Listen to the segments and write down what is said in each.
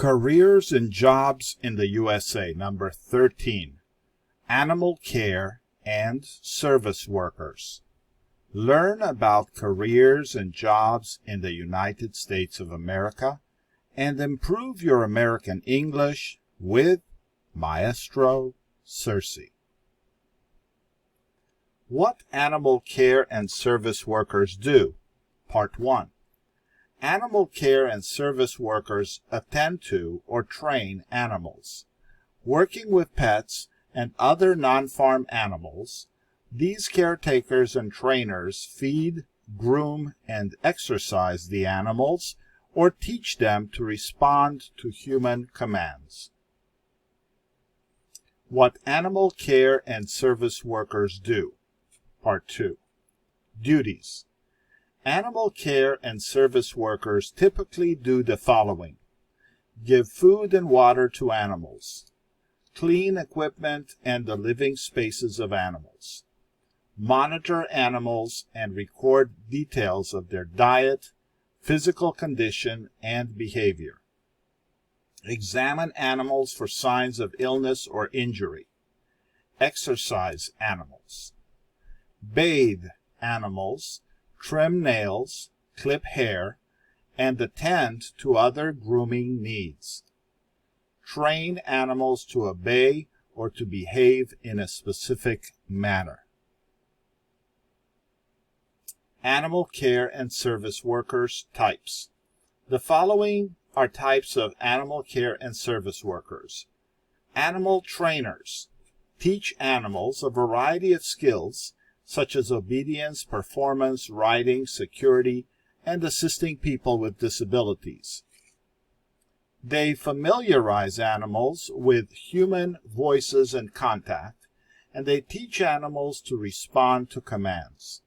Careers and Jobs in the USA, number 13. Animal Care and Service Workers. Learn about careers and jobs in the United States of America and improve your American English with Maestro Sersea. What animal care and service workers do? Part 1. Animal care and service workers attend to or train animals. Working with pets and other non-farm animals, these caretakers and trainers feed, groom, and exercise the animals or teach them to respond to human commands. What animal care and service workers do. Part 2. Duties. Animal care and service workers typically do the following: give food and water to animals, clean equipment and the living spaces of animals, monitor animals and record details of their diet, physical condition, and behavior, examine animals for signs of illness or injury, exercise animals, bathe animals, trim nails, clip hair, and attend to other grooming needs. Train animals to obey or to behave in a specific manner. Animal care and service workers types. The following are types of animal care and service workers. Animal trainers teach animals a variety of skills such as obedience, performance, riding, security, and assisting people with disabilities. They familiarize animals with human voices and contact, and they teach animals to respond to commands.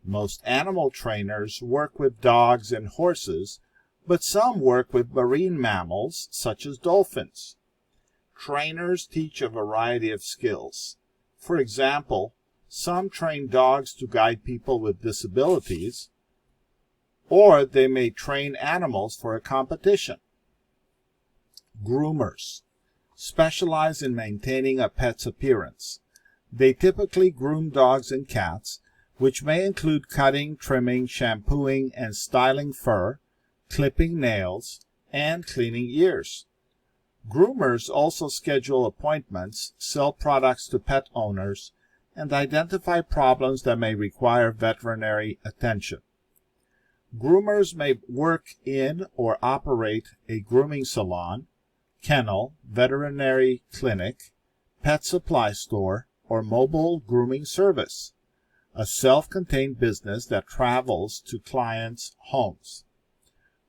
Most animal trainers work with dogs and horses, but some work with marine mammals such as dolphins. Trainers teach a variety of skills. For example, some train dogs to guide people with disabilities, or they may train animals for a competition. Groomers specialize in maintaining a pet's appearance. They typically groom dogs and cats, which may include cutting, trimming, shampooing, and styling fur, clipping nails, and cleaning ears. Groomers also schedule appointments, sell products to pet owners, and identify problems that may require veterinary attention. Groomers may work in or operate a grooming salon, kennel, veterinary clinic, pet supply store, or mobile grooming service, a self-contained business that travels to clients' homes.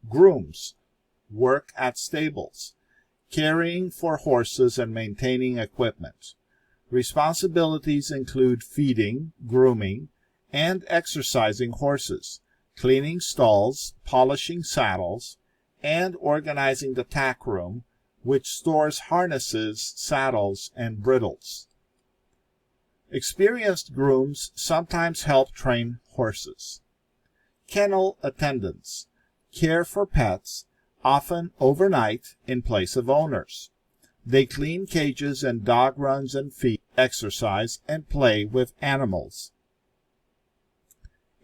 Grooms work at stables, caring for horses and maintaining equipment. Responsibilities include feeding, grooming, and exercising horses, cleaning stalls, polishing saddles, and organizing the tack room, which stores harnesses, saddles, and bridles. Experienced grooms sometimes help train horses. Kennel attendants care for pets, often overnight in place of owners. They clean cages and dog runs and feed, exercise, and play with animals.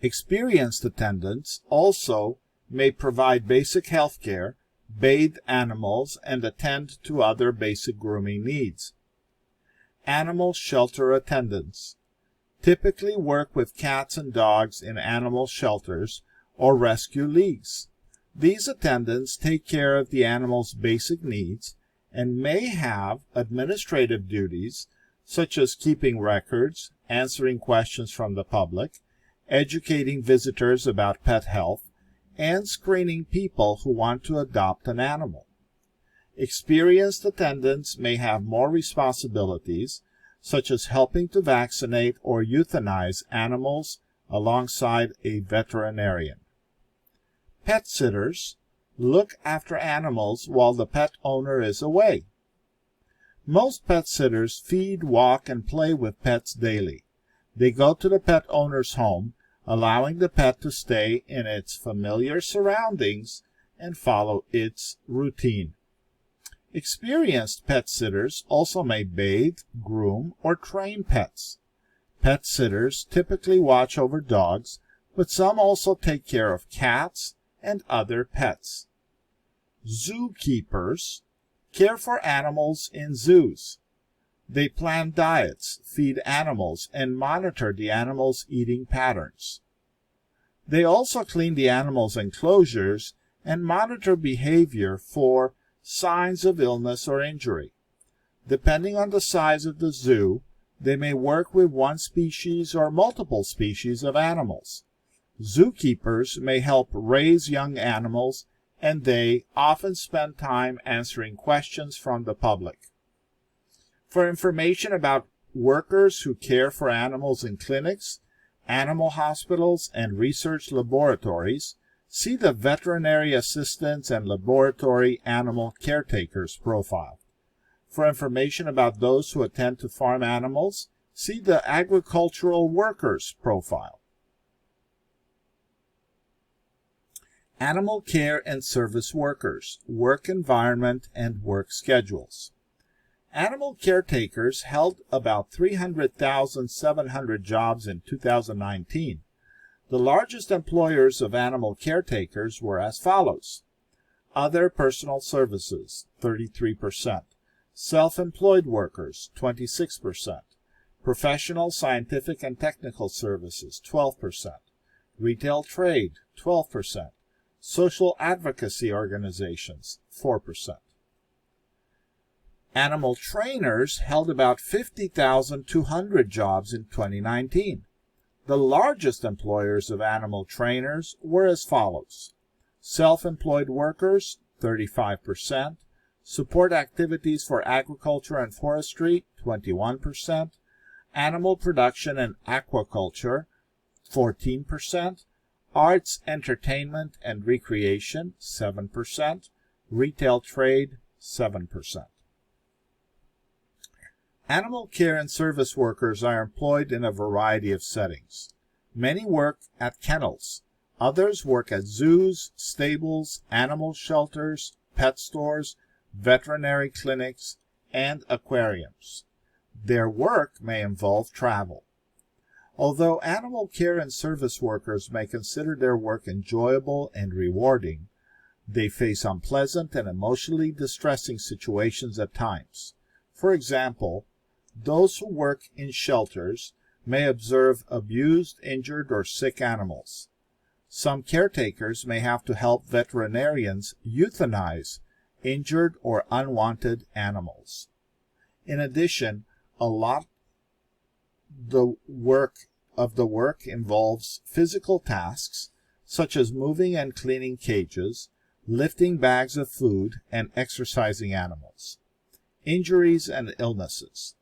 Experienced attendants also may provide basic health care, bathe animals, and attend to other basic grooming needs. Animal shelter attendants typically work with cats and dogs in animal shelters or rescue leagues. These attendants take care of the animal's basic needs and may have administrative duties such as keeping records, answering questions from the public, educating visitors about pet health, and screening people who want to adopt an animal. Experienced attendants may have more responsibilities, such as helping to vaccinate or euthanize animals alongside a veterinarian. Pet sitters look after animals while the pet owner is away. Most pet sitters feed, walk, and play with pets daily. They go to the pet owner's home, allowing the pet to stay in its familiar surroundings and follow its routine. Experienced pet sitters also may bathe, groom, or train pets. Pet sitters typically watch over dogs, but some also take care of cats and other pets. Zookeepers care for animals in zoos. They plan diets, feed animals, and monitor the animals' eating patterns. They also clean the animals' enclosures and monitor behavior for signs of illness or injury. Depending on the size of the zoo, they may work with one species or multiple species of animals. Zookeepers may help raise young animals, and they often spend time answering questions from the public. For information about workers who care for animals in clinics, animal hospitals, and research laboratories, see the Veterinary Assistants and Laboratory Animal Caretakers profile. For information about those who attend to farm animals, see the Agricultural Workers profile. Animal care and service workers, work environment and work schedules. Animal caretakers held about 300,700 jobs in 2019. The largest employers of animal caretakers were as follows: other personal services, 33%, self-employed workers, 26%, professional, scientific, and technical services, 12%, retail trade, 12%, social advocacy organizations, 4%. Animal trainers held about 50,200 jobs in 2019. The largest employers of animal trainers were as follows: self-employed workers, 35%, support activities for agriculture and forestry, 21%, animal production and aquaculture, 14%, arts, entertainment, and recreation, 7%, retail trade, 7%. Animal care and service workers are employed in a variety of settings. Many work at kennels. Others work at zoos, stables, animal shelters, pet stores, veterinary clinics, and aquariums. Their work may involve travel. Although animal care and service workers may consider their work enjoyable and rewarding, they face unpleasant and emotionally distressing situations at times. For example, those who work in shelters may observe abused, injured, or sick animals. Some caretakers may have to help veterinarians euthanize injured or unwanted animals. In addition, a lot of the work involves physical tasks, such as moving and cleaning cages, lifting bags of food, and exercising animals. Injuries and illnesses.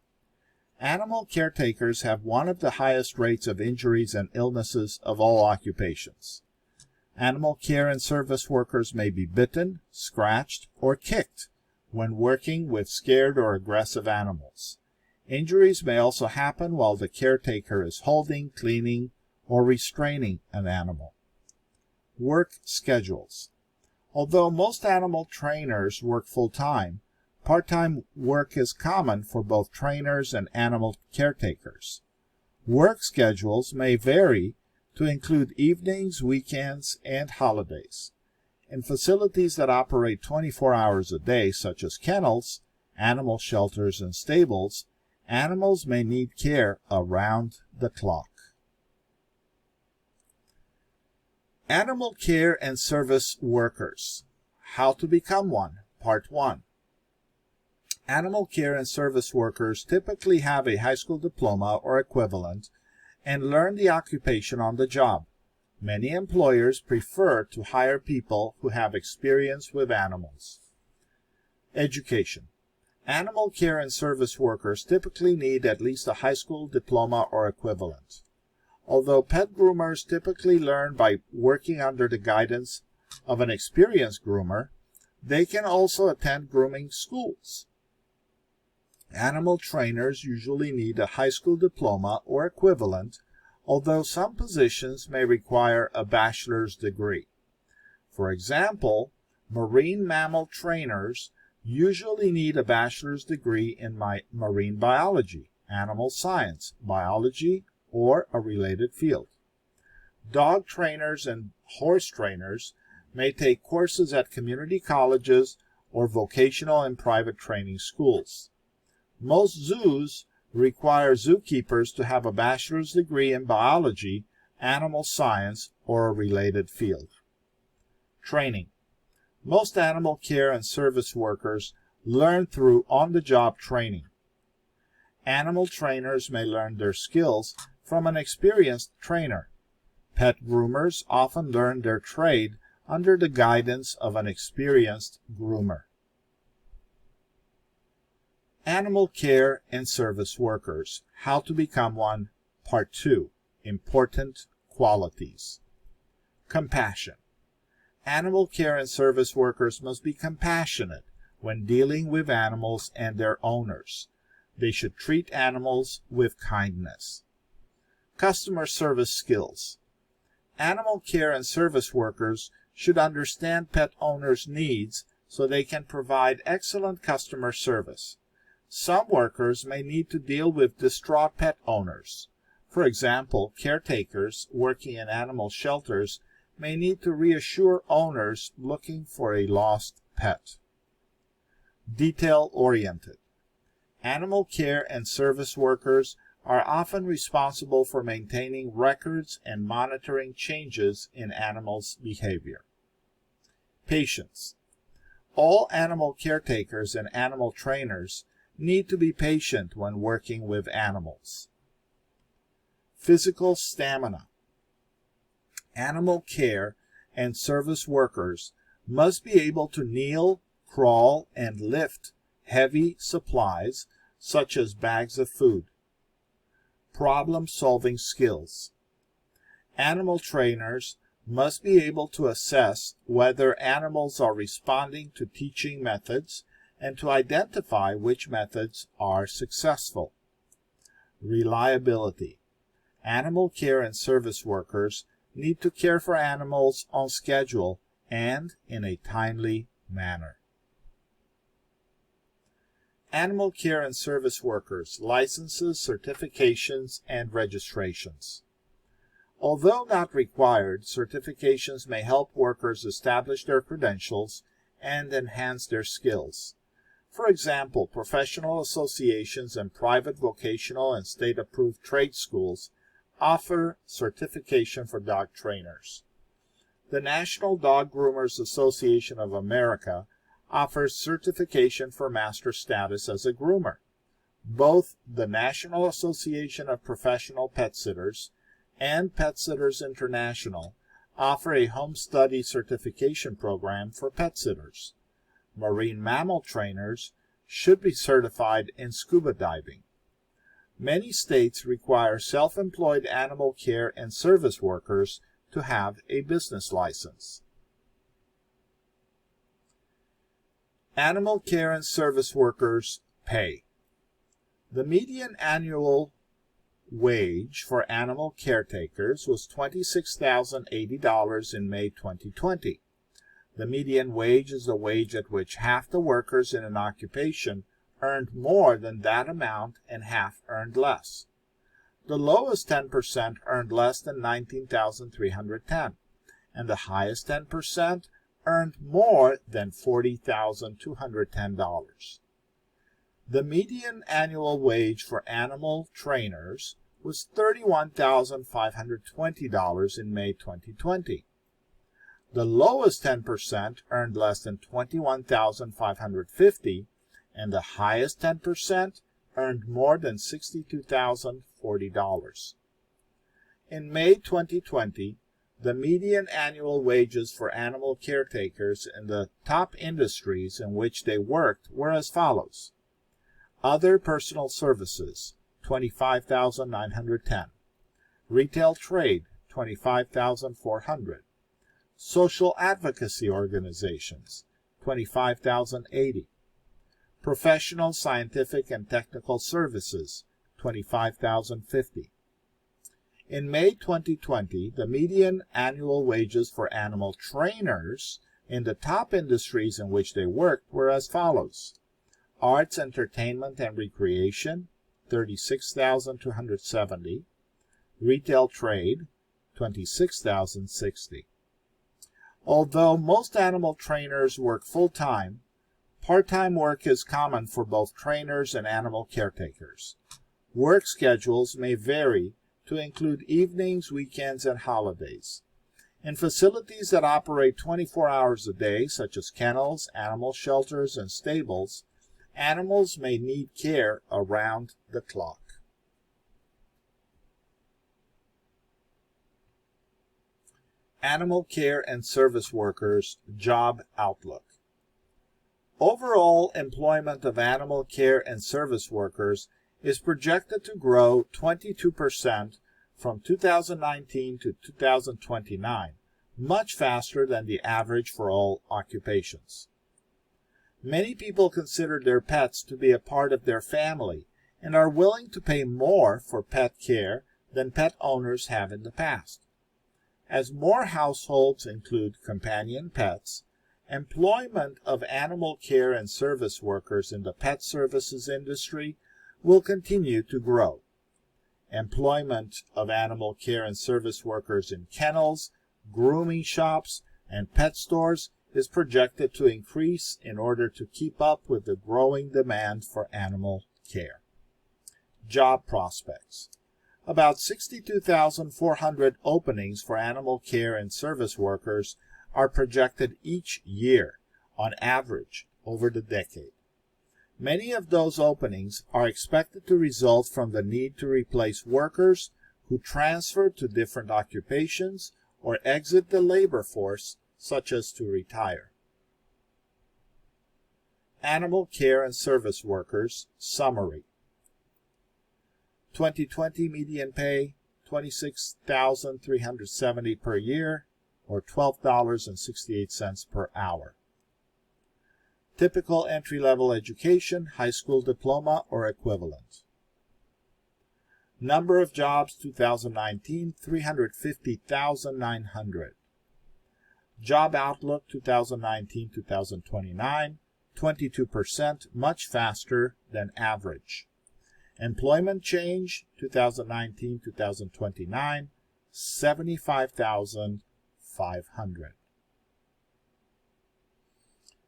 Animal caretakers have one of the highest rates of injuries and illnesses of all occupations. Animal care and service workers may be bitten, scratched, or kicked when working with scared or aggressive animals. Injuries may also happen while the caretaker is holding, cleaning, or restraining an animal. Work schedules. Although most animal trainers work full-time, part-time work is common for both trainers and animal caretakers. Work schedules may vary to include evenings, weekends, and holidays. In facilities that operate 24 hours a day, such as kennels, animal shelters, and stables, animals may need care around the clock. Animal care and service workers. How to become one, Part 1. Animal care and service workers typically have a high school diploma or equivalent and learn the occupation on the job. Many employers prefer to hire people who have experience with animals. Education. Animal care and service workers typically need at least a high school diploma or equivalent. Although pet groomers typically learn by working under the guidance of an experienced groomer, they can also attend grooming schools. Animal trainers usually need a high school diploma or equivalent, although some positions may require a bachelor's degree. For example, marine mammal trainers usually need a bachelor's degree in marine biology, animal science, biology, or a related field. Dog trainers and horse trainers may take courses at community colleges or vocational and private training schools. Most zoos require zookeepers to have a bachelor's degree in biology, animal science, or a related field. Training. Most animal care and service workers learn through on-the-job training. Animal trainers may learn their skills from an experienced trainer. Pet groomers often learn their trade under the guidance of an experienced groomer. Animal care and service workers. How to become one. Part 2. Important qualities. Compassion. Animal care and service workers must be compassionate when dealing with animals and their owners. They should treat animals with kindness. Customer service skills. Animal care and service workers should understand pet owners' needs so they can provide excellent customer service. Some workers may need to deal with distraught pet owners. For example, caretakers working in animal shelters may need to reassure owners looking for a lost pet. Detail-oriented. Animal care and service workers are often responsible for maintaining records and monitoring changes in animals' behavior. Patience. All animal caretakers and animal trainers need to be patient when working with animals. Physical stamina. Animal care and service workers must be able to kneel, crawl, and lift heavy supplies such as bags of food. Problem-solving skills. Animal trainers must be able to assess whether animals are responding to teaching methods and to identify which methods are successful. Reliability. Animal care and service workers need to care for animals on schedule and in a timely manner. Animal care and service workers, licenses, certifications, and registrations. Although not required, certifications may help workers establish their credentials and enhance their skills. For example, professional associations and private vocational and state-approved trade schools offer certification for dog trainers. The National Dog Groomers Association of America offers certification for master status as a groomer. Both the National Association of Professional Pet Sitters and Pet Sitters International offer a home study certification program for pet sitters. Marine mammal trainers should be certified in scuba diving. Many states require self-employed animal care and service workers to have a business license. Animal care and service workers' pay. The median annual wage for animal caretakers was $26,080 in May 2020. The median wage is the wage at which half the workers in an occupation earned more than that amount and half earned less. The lowest 10% earned less than $19,310, and the highest 10% earned more than $40,210. The median annual wage for animal trainers was $31,520 in May 2020. The lowest 10% earned less than $21,550, and the highest 10% earned more than $62,040. In May 2020, the median annual wages for animal caretakers in the top industries in which they worked were as follows. Other personal services, $25,910. Retail trade, $25,400. Social advocacy organizations, $25,080. Professional, scientific, and technical services, $25,050. In May 2020, the median annual wages for animal trainers in the top industries in which they worked were as follows: arts, entertainment, and recreation, 36,270; retail trade, 26,060. Although most animal trainers work full-time, part-time work is common for both trainers and animal caretakers. Work schedules may vary to include evenings, weekends, and holidays. In facilities that operate 24 hours a day, such as kennels, animal shelters, and stables, animals may need care around the clock. Animal care and service workers job outlook. Overall employment of animal care and service workers is projected to grow 22% from 2019 to 2029, much faster than the average for all occupations. Many people consider their pets to be a part of their family and are willing to pay more for pet care than pet owners have in the past. As more households include companion pets, employment of animal care and service workers in the pet services industry will continue to grow. Employment of animal care and service workers in kennels, grooming shops, and pet stores is projected to increase in order to keep up with the growing demand for animal care. Job prospects. About 62,400 openings for animal care and service workers are projected each year, on average, over the decade. Many of those openings are expected to result from the need to replace workers who transfer to different occupations or exit the labor force, such as to retire. Animal care and service workers summary. 2020 median pay, $26,370 per year, or $12.68 per hour. Typical entry-level education, high school diploma or equivalent. Number of jobs 2019, 350,900. Job outlook 2019-2029, 22%, much faster than average. Employment change 2019-2029, 75,500.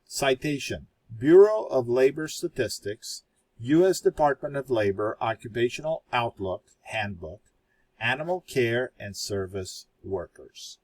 Citation: Bureau of Labor Statistics, U.S. Department of Labor Occupational Outlook Handbook, Animal Care and Service Workers.